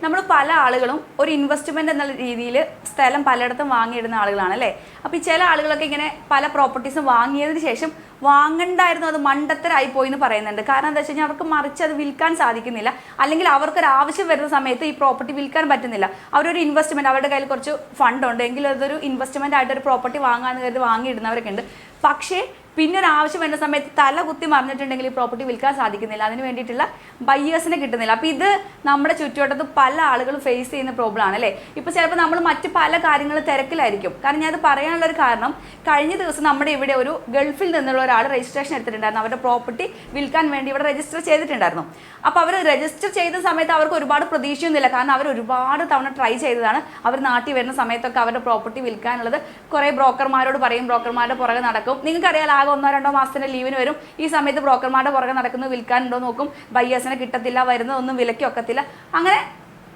നമ്മൾ പല ആളുകളും ഒരു ഇൻവെസ്റ്റ്മെന്റ് എന്നുള്ള രീതിയിൽ സ്ഥലം പലയിടത്തും വാങ്ങിയിടുന്ന ആളുകളാണ് അല്ലേ. അപ്പോൾ ഈ ചില ആളുകളൊക്കെ ഇങ്ങനെ പല പ്രോപ്പർട്ടീസും വാങ്ങിയതിന് ശേഷം വാങ്ങണ്ടായിരുന്നു, അത് മണ്ടത്തരായി പോയി എന്ന് പറയുന്നുണ്ട്. കാരണം എന്താ വെച്ച് കഴിഞ്ഞാൽ അവർക്ക് മറിച്ച് അത് വിൽക്കാൻ സാധിക്കുന്നില്ല, അല്ലെങ്കിൽ അവർക്കൊരു ആവശ്യം വരുന്ന സമയത്ത് ഈ പ്രോപ്പർട്ടി വിൽക്കാൻ പറ്റുന്നില്ല. അവരൊരു ഇൻവെസ്റ്റ്മെന്റ്, അവരുടെ കയ്യിൽ കുറച്ച് ഫണ്ട് ഉണ്ട് എങ്കിൽ അതൊരു ഇൻവെസ്റ്റ്മെന്റ് ആയിട്ട് ഒരു പ്രോപ്പർട്ടി വാങ്ങാന്ന് കരുതി വാങ്ങിയിടുന്നവരൊക്കെ ഉണ്ട്. പക്ഷേ പിന്നെ ഒരു ആവശ്യം വരുന്ന സമയത്ത് തല കുത്തി മറിഞ്ഞിട്ടുണ്ടെങ്കിൽ ഈ പ്രോപ്പർട്ടി വിൽക്കാൻ സാധിക്കുന്നില്ല, അതിന് വേണ്ടിയിട്ടുള്ള ബയ്യേഴ്സിനെ കിട്ടുന്നില്ല. അപ്പോൾ ഇത് നമ്മുടെ ചുറ്റുവട്ടത്ത് പല ആളുകളും ഫേസ് ചെയ്യുന്ന പ്രോബ്ലം ആണ് അല്ലേ. ഇപ്പോൾ ചിലപ്പോൾ നമ്മൾ മറ്റ് പല കാര്യങ്ങളും തിരക്കിലായിരിക്കും. കാരണം ഞാനത് പറയാനുള്ളൊരു കാരണം, കഴിഞ്ഞ ദിവസം നമ്മുടെ ഇവിടെ ഒരു ഗൾഫിൽ നിന്നുള്ള ഒരാൾ രജിസ്ട്രേഷൻ എടുത്തിട്ടുണ്ടായിരുന്നു. അവരുടെ പ്രോപ്പർട്ടി വിൽക്കാൻ വേണ്ടി ഇവിടെ രജിസ്റ്റർ ചെയ്തിട്ടുണ്ടായിരുന്നു. അപ്പോൾ അവർ രജിസ്റ്റർ ചെയ്ത സമയത്ത് അവർക്ക് ഒരുപാട് പ്രതീക്ഷയൊന്നുമില്ല. കാരണം അവർ ഒരുപാട് തവണ ട്രൈ ചെയ്തതാണ്. അവർ നാട്ടിൽ വരുന്ന സമയത്തൊക്കെ അവരുടെ പ്രോപ്പർട്ടി വിൽക്കാനുള്ളത് കുറേ ബ്രോക്കർമാരോട് പറയും, ബ്രോക്കർമാരുടെ പുറകെ നടക്കും. നിങ്ങൾക്കറിയാം, ആകെ 1-2 മാസത്തിന്റെ ലീവിന് വരും. ഈ സമയത്ത് ബ്രോക്കർമാരുടെ പുറകെ നടക്കുന്നത് വിൽക്കാനുണ്ടോ നോക്കും, ബയ്യേഴ്സിനെ കിട്ടത്തില്ല, വരുന്നതൊന്നും വിലയ്ക്ക് വെക്കത്തില്ല. അങ്ങനെ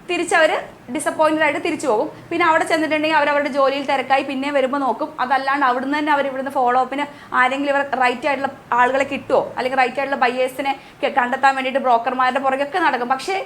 തിരിച്ചവർ ഡിസപ്പോയിൻറ്റഡ് ആയിട്ട് തിരിച്ചു പോകും. പിന്നെ അവിടെ ചെന്നിട്ടുണ്ടെങ്കിൽ അവരവരുടെ ജോലിയിൽ തിരക്കായി പിന്നെ വരുമ്പോൾ നോക്കും. അതല്ലാണ്ട് അവിടുന്ന് തന്നെ ഇവിടുന്ന് ഫോളോ അപ്പിന് ആരെങ്കിലും ഇവർ റൈറ്റ് ആയിട്ടുള്ള ആളുകളെ കിട്ടുമോ, അല്ലെങ്കിൽ റൈറ്റ് ആയിട്ടുള്ള ബയ്യേഴ്സിനെ കണ്ടെത്താൻ വേണ്ടിയിട്ട് ബ്രോക്കർമാരുടെ പുറകെയൊക്കെ നടക്കും. പക്ഷേ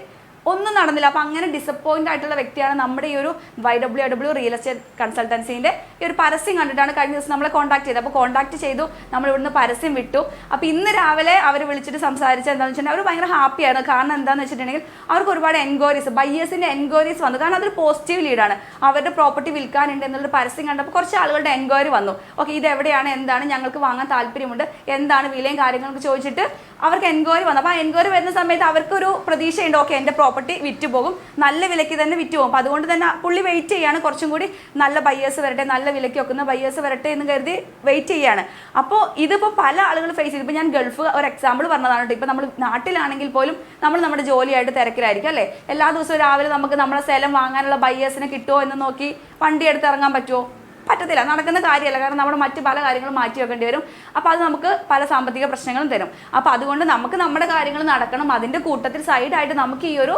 ഒന്നും നടന്നില്ല. അപ്പോൾ അങ്ങനെ ഡിസപ്പോയിൻ്റ് ആയിട്ടുള്ള വ്യക്തിയാണ് നമ്മുടെ ഈ ഒരു YWW റിയൽ എസ്റ്റേറ്റ് കൺസൾട്ടൻസിൻ്റെ ഈ ഒരു പരസ്യം കണ്ടിട്ടാണ് കഴിഞ്ഞ ദിവസം നമ്മളെ കോൺടാക്ട് ചെയ്തത്. അപ്പോൾ കോൺടാക്ട് ചെയ്തു, നമ്മൾ ഇവിടുന്ന് പരസ്യം വിട്ടു. അപ്പോൾ ഇന്ന് രാവിലെ അവർ വിളിച്ചിട്ട് സംസാരിച്ചത് എന്താണെന്ന് വെച്ചിട്ടുണ്ടെങ്കിൽ അവർ ഭയങ്കര ഹാപ്പിയാണ്. കാരണം എന്താണെന്ന് വെച്ചിട്ടുണ്ടെങ്കിൽ അവർക്ക് ഒരുപാട് എൻക്വയറീസ്, ബയ്യേഴ്സിൻ്റെ എൻക്വയറീസ് വന്നു. കാരണം അതൊരു പോസിറ്റീവ് ലീഡാണ്. അവരുടെ പ്രോപ്പർട്ടി വിൽക്കാനുണ്ട് എന്നുള്ളൊരു പരസ്യം കണ്ടപ്പോൾ കുറച്ച് ആളുകളുടെ എൻക്വയറി വന്നു. ഓക്കെ, ഇത് എവിടെയാണ്, എന്താണ്, ഞങ്ങൾക്ക് വാങ്ങാൻ താല്പര്യമുണ്ട്, എന്താണ് വിലയും കാര്യങ്ങളൊക്കെ ചോദിച്ചിട്ട് അവർക്ക് എൻക്വയറി വന്നു. അപ്പോൾ ആ എൻക്വയറി വരുന്ന സമയത്ത് അവർക്കൊരു പ്രതീക്ഷയുണ്ട്, ഓക്കെ എൻ്റെ പ്രോപ്പർട്ടി വിറ്റ് പോകും, നല്ല വിലയ്ക്ക് തന്നെ വിറ്റ് പോകും. അപ്പോൾ അതുകൊണ്ട് തന്നെ പുള്ളി വെയിറ്റ് ചെയ്യാണ്, കുറച്ചും കൂടി നല്ല ബയ്യേഴ്സ് വരട്ടെ, നല്ല വിലയ്ക്ക് വെക്കുന്ന ബയ്യേഴ്സ് വരട്ടെ എന്ന് കരുതി വെയിറ്റ് ചെയ്യാണ്. അപ്പോൾ ഇതിപ്പോൾ പല ആളുകൾ ഫേസ് ചെയ്തു. ഇപ്പോൾ ഞാൻ ഗൾഫ് ഒരു എക്സാമ്പിൾ പറഞ്ഞതാണ് കേട്ടോ. ഇപ്പോൾ നമ്മൾ നാട്ടിലാണെങ്കിൽ പോലും നമ്മൾ നമ്മുടെ ജോലിയായിട്ട് തിരക്കിലായിരിക്കും അല്ലേ. എല്ലാ ദിവസവും രാവിലെ നമുക്ക് നമ്മുടെ സ്ഥലം വാങ്ങാനുള്ള ബയ്യേഴ്സിനെ കിട്ടുമോ എന്ന് നോക്കി വണ്ടി എടുത്ത് ഇറങ്ങാൻ പറ്റുമോ? പറ്റത്തില്ല, നടക്കുന്ന കാര്യമല്ല. കാരണം നമ്മുടെ മറ്റ് പല കാര്യങ്ങളും മാറ്റി വെക്കേണ്ടി വരും. അപ്പോൾ അത് നമുക്ക് പല സാമ്പത്തിക പ്രശ്നങ്ങളും തരും. അപ്പോൾ അതുകൊണ്ട് നമുക്ക് നമ്മുടെ കാര്യങ്ങൾ നടക്കണം. അതിൻ്റെ കൂട്ടത്തിൽ സൈഡായിട്ട് നമുക്ക് ഈ ഒരു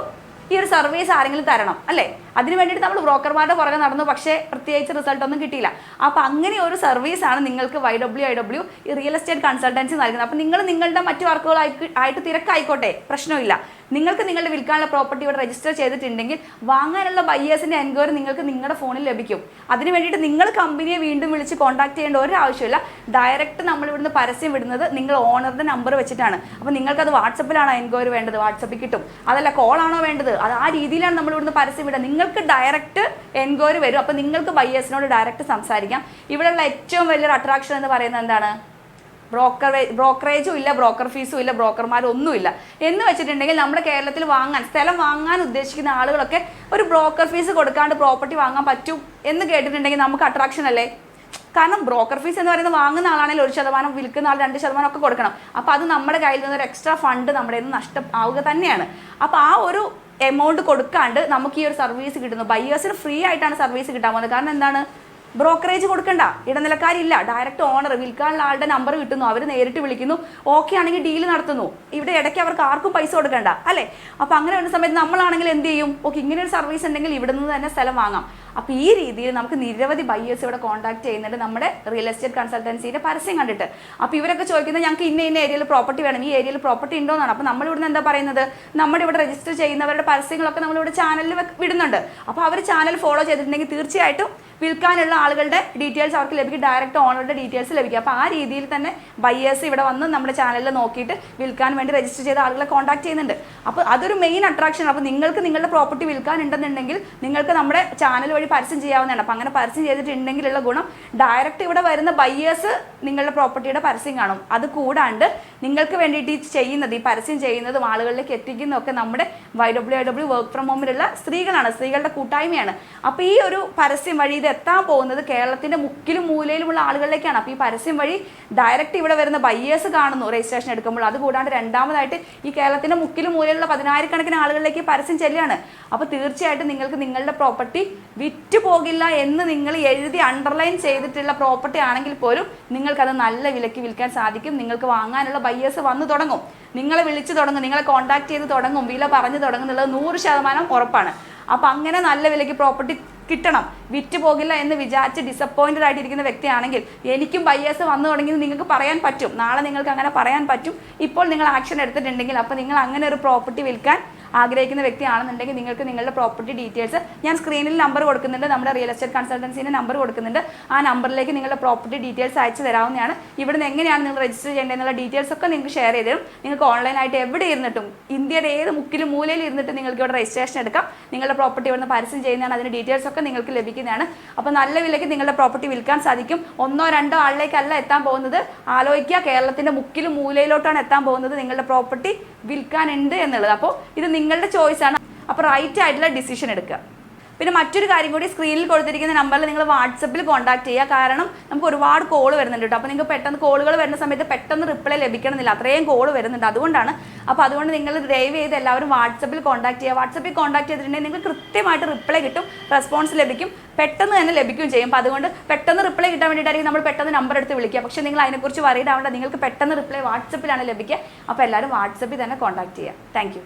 സർവീസ് ആരെങ്കിലും തരണം അല്ലേ. അതിന് വേണ്ടിയിട്ട് നമ്മൾ ബ്രോക്കർമാരുടെ പുറകെ നടന്നു, പക്ഷേ പ്രത്യേകിച്ച് റിസൾട്ട് ഒന്നും കിട്ടിയില്ല. അപ്പോൾ അങ്ങനെ ഒരു സർവീസാണ് നിങ്ങൾക്ക് YWW ഈ റിയൽ എസ്റ്റേറ്റ് കൺസൾട്ടൻസി നൽകുന്നത്. അപ്പോൾ നിങ്ങൾ നിങ്ങളുടെ മറ്റു വർക്കുകളായിട്ട് തിരക്കായിക്കോട്ടെ, പ്രശ്നമില്ല. നിങ്ങൾക്ക് നിങ്ങളുടെ വിൽക്കാനുള്ള പ്രോപ്പർട്ടി ഇവിടെ രജിസ്റ്റർ ചെയ്തിട്ടുണ്ടെങ്കിൽ വാങ്ങാനുള്ള ബയ്യേഴ്സിൻ്റെ എൻക്വയറി നിങ്ങൾക്ക് നിങ്ങളുടെ ഫോണിൽ ലഭിക്കും. അതിന് വേണ്ടിയിട്ട് നിങ്ങൾ കമ്പനിയെ വീണ്ടും വിളിച്ച് കോൺടാക്ട് ചെയ്യേണ്ട ഒരു ആവശ്യമില്ല. ഡയറക്റ്റ് നമ്മൾ ഇവിടുന്ന് പരസ്യം വിടുന്നത് നിങ്ങൾ ഓണറുടെ നമ്പർ വെച്ചിട്ടാണ്. അപ്പോൾ നിങ്ങൾക്കത് വാട്സപ്പിലാണോ എൻക്വയറി വേണ്ടത്, വാട്സപ്പിൽ കിട്ടും. അതല്ല കോളാണോ വേണ്ടത്, അത് ആ രീതിയിലാണ് നമ്മൾ ഇവിടുന്ന് പരസ്യം വിടുക. നിങ്ങൾക്ക് ഡയറക്റ്റ് എൻക്വയറി വരും. അപ്പോൾ നിങ്ങൾക്ക് ബയ്യേഴ്സിനോട് ഡയറക്റ്റ് സംസാരിക്കാം. ഇവിടെയുള്ള ഏറ്റവും വലിയൊരു അട്രാക്ഷൻ എന്ന് പറയുന്നത് എന്താണ്? ബ്രോക്കറേജും ഇല്ല, ബ്രോക്കർ ഫീസും ഇല്ല, ബ്രോക്കർമാരൊന്നുമില്ല എന്ന് വെച്ചിട്ടുണ്ടെങ്കിൽ നമ്മുടെ കേരളത്തിൽ സ്ഥലം വാങ്ങാൻ ഉദ്ദേശിക്കുന്ന ആളുകളൊക്കെ ഒരു ബ്രോക്കർ ഫീസ് കൊടുക്കാണ്ട് പ്രോപ്പർട്ടി വാങ്ങാൻ പറ്റും എന്ന് കേട്ടിട്ടുണ്ടെങ്കിൽ നമുക്ക് അട്രാക്ഷൻ അല്ലേ. കാരണം ബ്രോക്കർ ഫീസ് എന്ന് പറയുന്നത് വാങ്ങുന്ന ആളാണെങ്കിൽ 1%, വിൽക്കുന്ന ആൾ 2% ഒക്കെ കൊടുക്കണം. അപ്പോൾ അത് നമ്മുടെ കയ്യിൽ നിന്നൊരു എക്സ്ട്രാ ഫണ്ട് നമ്മുടെ നിന്ന് നഷ്ടമാവുക തന്നെയാണ്. അപ്പോൾ ആ ഒരു എമൗണ്ട് കൊടുക്കാണ്ട് നമുക്ക് ഈ ഒരു സർവീസ് കിട്ടുന്നു. ബയ്യേഴ്സിന് ഫ്രീ ആയിട്ടാണ് സർവീസ് കിട്ടാൻ പോകുന്നത്. കാരണം എന്താണ്? ബ്രോക്കറേജ് കൊടുക്കണ്ട, ഇടനിലക്കാരില്ല, ഡയറക്റ്റ് ഓണർ വിൽക്കാനുള്ള ആളുടെ നമ്പർ കിട്ടുന്നു, അവർ നേരിട്ട് വിളിക്കുന്നു, ഓക്കെ ആണെങ്കിൽ ഡീൽ നടത്തുന്നു. ഇവിടെ ഇടയ്ക്ക് അവർക്ക് ആർക്കും പൈസ കൊടുക്കണ്ട അല്ലേ. അപ്പോൾ അങ്ങനെ വരുന്ന സമയത്ത് നമ്മളാണെങ്കിൽ എന്ത് ചെയ്യും? ഓക്കെ, ഇങ്ങനെ ഒരു സർവീസ് ഉണ്ടെങ്കിൽ ഇവിടെ നിന്ന് തന്നെ സ്ഥലം വാങ്ങാം. അപ്പോൾ ഈ രീതിയിൽ നമുക്ക് നിരവധി ബയ്യേഴ്സ് ഇവിടെ കോൺടാക്ട് ചെയ്യുന്നുണ്ട് നമ്മുടെ റിയൽ എസ്റ്റേറ്റ് കൺസൾട്ടൻസിയുടെ പരസ്യം കണ്ടിട്ട്. അപ്പോൾ ഇവരൊക്കെ ചോദിക്കുന്നത് ഞങ്ങൾക്ക് ഇന്ന ഏരിയയിൽ പ്രോപ്പർട്ടി വേണം, ഈ ഏരിയയിൽ പ്രോപ്പർട്ടി ഉണ്ടോ എന്നാണ്. അപ്പോൾ നമ്മളിവിടുന്ന് എന്താ പറയുന്നത്? നമ്മുടെ ഇവിടെ രജിസ്റ്റർ ചെയ്യുന്നവരുടെ പരസ്യങ്ങളൊക്കെ നമ്മളിവിടെ ചാനലിൽ വിടുന്നുണ്ട്. അപ്പോൾ അവർ ചാനൽ ഫോളോ ചെയ്തിട്ടുണ്ടെങ്കിൽ തീർച്ചയായിട്ടും വിൽക്കാനുള്ള ആളുകളുടെ ഡീറ്റെയിൽസ് അവർക്ക് ലഭിക്കും, ഡയറക്റ്റ് ഓണറുടെ ഡീറ്റെയിൽസ് ലഭിക്കും. അപ്പോൾ ആ രീതിയിൽ തന്നെ ബയ്യേഴ്സ് ഇവിടെ വന്ന് നമ്മുടെ ചാനലിൽ നോക്കിയിട്ട് വിൽക്കാൻ വേണ്ടി രജിസ്റ്റർ ചെയ്ത ആളുകളെ കോൺടാക്ട് ചെയ്യുന്നുണ്ട്. അപ്പോൾ അതൊരു മെയിൻ അട്രാക്ഷൻ. അപ്പോൾ നിങ്ങൾക്ക് നിങ്ങളുടെ പ്രോപ്പർട്ടി വിൽക്കാനുണ്ടെന്നുണ്ടെങ്കിൽ നിങ്ങൾക്ക് നമ്മുടെ ചാനൽ വഴി പരസ്യം ചെയ്യാവുന്നതാണ്. അപ്പോൾ അങ്ങനെ പരസ്യം ചെയ്തിട്ടുണ്ടെങ്കിലുള്ള ഗുണം, ഡയറക്റ്റ് ഇവിടെ വരുന്ന ബയ്യേഴ്സ് നിങ്ങളുടെ പ്രോപ്പർട്ടിയുടെ പരസ്യം കാണും. അത് കൂടാണ്ട് നിങ്ങൾക്ക് വേണ്ടിയിട്ട് ഈ പരസ്യം ചെയ്യുന്നതും ആളുകളിലേക്ക് എത്തിക്കുന്നതൊക്കെ നമ്മുടെ YWW വർക്ക് ഫ്രം ഹോമിലുള്ള സ്ത്രീകളാണ്, സ്ത്രീകളുടെ കൂട്ടായ്മയാണ്. അപ്പോൾ ഈ ഒരു പരസ്യം വഴി ഇത് എത്താൻ പോകുന്നത് കേരളത്തിന്റെ മുക്കിലും മൂലയിലുമുള്ള ആളുകളിലേക്കാണ്. അപ്പോൾ ഈ പരസ്യം വഴി ഡയറക്റ്റ് ഇവിടെ വരുന്ന ബയ്യേഴ്സ് കാണുന്നു രജിസ്ട്രേഷൻ എടുക്കുമ്പോൾ. അതുകൂടാണ്ട് രണ്ടാമതായിട്ട് ഈ കേരളത്തിന്റെ മുക്കിലും മൂലയിലുള്ള 10,000-കണക്കിന് ആളുകളിലേക്ക് പരസ്യം ചെല്ലുകയാണ്. അപ്പോൾ തീർച്ചയായിട്ടും നിങ്ങൾക്ക് നിങ്ങളുടെ പ്രോപ്പർട്ടി വിറ്റ് പോകില്ല എന്ന് നിങ്ങൾ എഴുതി അണ്ടർലൈൻ ചെയ്തിട്ടുള്ള പ്രോപ്പർട്ടി ആണെങ്കിൽ പോലും നിങ്ങൾക്കത് നല്ല വിലയ്ക്ക് വിൽക്കാൻ സാധിക്കും. നിങ്ങൾക്ക് വാങ്ങാനുള്ള ബയ്യേഴ്സ് വന്നു തുടങ്ങും, നിങ്ങളെ വിളിച്ചു തുടങ്ങും, നിങ്ങളെ കോൺടാക്ട് ചെയ്ത് തുടങ്ങും, വില പറഞ്ഞു തുടങ്ങും എന്നുള്ളത് 100% ഉറപ്പാണ്. അപ്പോൾ അങ്ങനെ നല്ല വിലയ്ക്ക് പ്രോപ്പർട്ടി കിട്ടണം, വിറ്റ് പോകില്ല എന്ന് വിചാരിച്ച് ഡിസപ്പോയിൻറ്റഡ് ആയിട്ടിരിക്കുന്ന വ്യക്തിയാണെങ്കിൽ എനിക്കും ബയ്യേഴ്സ് വന്നു തുടങ്ങി നിങ്ങൾക്ക് പറയാൻ പറ്റും. നാളെ നിങ്ങൾക്ക് അങ്ങനെ പറയാൻ പറ്റും. ഇപ്പോൾ നിങ്ങൾ ആക്ഷൻ എടുത്തിട്ടുണ്ടെങ്കിൽ അപ്പോൾ നിങ്ങൾ അങ്ങനെ ഒരു പ്രോപ്പർട്ടി വിൽക്കാൻ ആഗ്രഹിക്കുന്ന വ്യക്തിയാണെന്നുണ്ടെങ്കിൽ നിങ്ങൾക്ക് നിങ്ങളുടെ പ്രോപ്പർട്ടി ഡീറ്റെയിൽസ് ഞാൻ സ്ക്രീനിൽ നമ്പർ കൊടുക്കുന്നുണ്ട്, നമ്മുടെ റിയൽ എസ്റ്റേറ്റ് കൺസൾട്ടൻസിൻ്റെ നമ്പർ കൊടുക്കുന്നുണ്ട്. ആ നമ്പറിലേക്ക് നിങ്ങളുടെ പ്രോപ്പർട്ടി ഡീറ്റെയിൽസ് അയച്ചു തരാവുന്നതാണ്. ഇവിടുന്ന് എങ്ങനെയാണ് നിങ്ങൾ രജിസ്റ്റർ ചെയ്യേണ്ടതെന്നുള്ള ഡീറ്റെയിൽസ് ഒക്കെ നിങ്ങൾക്ക് ഷെയർ ചെയ്ത് തരും. നിങ്ങൾക്ക് ഓൺലൈനായിട്ട് എവിടെ ഇരുന്നിട്ടും ഇന്ത്യയുടെ ഏത് മുക്കിലും മൂലയിൽ ഇരുന്നിട്ട് നിങ്ങൾക്ക് ഇവിടെ രജിസ്ട്രേഷൻ എടുക്കാം. നിങ്ങളുടെ പ്രോപ്പർട്ടി ഇവിടുന്ന് പരസ്യം ചെയ്യുന്നതാണ്. അതിന് ഡീറ്റെയിൽസ് ഒക്കെ നിങ്ങൾക്ക് ലഭിക്കുന്നതാണ്. അപ്പോൾ നല്ല വിലയ്ക്ക് നിങ്ങളുടെ പ്രോപ്പർട്ടി വിൽക്കാൻ സാധിക്കും. 1-2 ആളിലേക്കല്ല എത്താൻ പോകുന്നത്. ആലോചിക്കുക, കേരളത്തിൻ്റെ മുക്കിലും മൂലയിലോട്ടാണ് എത്താൻ പോകുന്നത് നിങ്ങളുടെ പ്രോപ്പർട്ടി വിൽക്കാനുണ്ട് എന്നുള്ളത്. അപ്പോൾ ഇത് നിങ്ങളുടെ ചോയ്സാണ്. അപ്പോൾ റൈറ്റ് ആയിട്ടുള്ള ഡിസിഷൻ എടുക്കുക. പിന്നെ മറ്റൊരു കാര്യം കൂടി, സ്ക്രീനിൽ കൊടുത്തിരിക്കുന്ന നമ്പറിൽ നിങ്ങൾ വാട്സപ്പിൽ കോൺടാക്ട് ചെയ്യുക. കാരണം നമുക്ക് ഒരുപാട് കോൾ വരുന്നുണ്ട് കേട്ടോ. അപ്പോൾ നിങ്ങൾക്ക് പെട്ടെന്ന് കോളുകൾ വരുന്ന സമയത്ത് പെട്ടെന്ന് റിപ്ലൈ ലഭിക്കണമെന്നില്ല, അത്രയും കോൾ വരുന്നുണ്ട്. അതുകൊണ്ടാണ്. അപ്പോൾ അതുകൊണ്ട് നിങ്ങൾ ദയവ് ചെയ്ത് എല്ലാവരും വാട്സപ്പിൽ കോൺടാക്ട് ചെയ്യുക. വാട്സപ്പിൽ കോൺടാക്ട് ചെയ്തിട്ടുണ്ടെങ്കിൽ നിങ്ങൾക്ക് കൃത്യമായിട്ട് റിപ്ലൈ കിട്ടും, റെസ്പോൺസ് ലഭിക്കും, പെട്ടെന്ന് തന്നെ ലഭിക്കുകയും ചെയ്യും. അപ്പോൾ അതുകൊണ്ട് പെട്ടെന്ന് റിപ്ലൈ കിട്ടാൻ വേണ്ടിയിട്ടായിരിക്കും നമ്മൾ പെട്ടെന്ന് നമ്പർ എടുത്ത് വിളിക്കുക. പക്ഷേ നിങ്ങൾ അതിനെക്കുറിച്ച് വറീഡ് ആവേണ്ട, നിങ്ങൾക്ക് പെട്ടെന്ന് റിപ്ലൈ വാട്സപ്പിലാണ് ലഭിക്കുക. അപ്പോൾ എല്ലാവരും വാട്സപ്പിൽ തന്നെ കോൺടാക്ട് ചെയ്യുക. താങ്ക്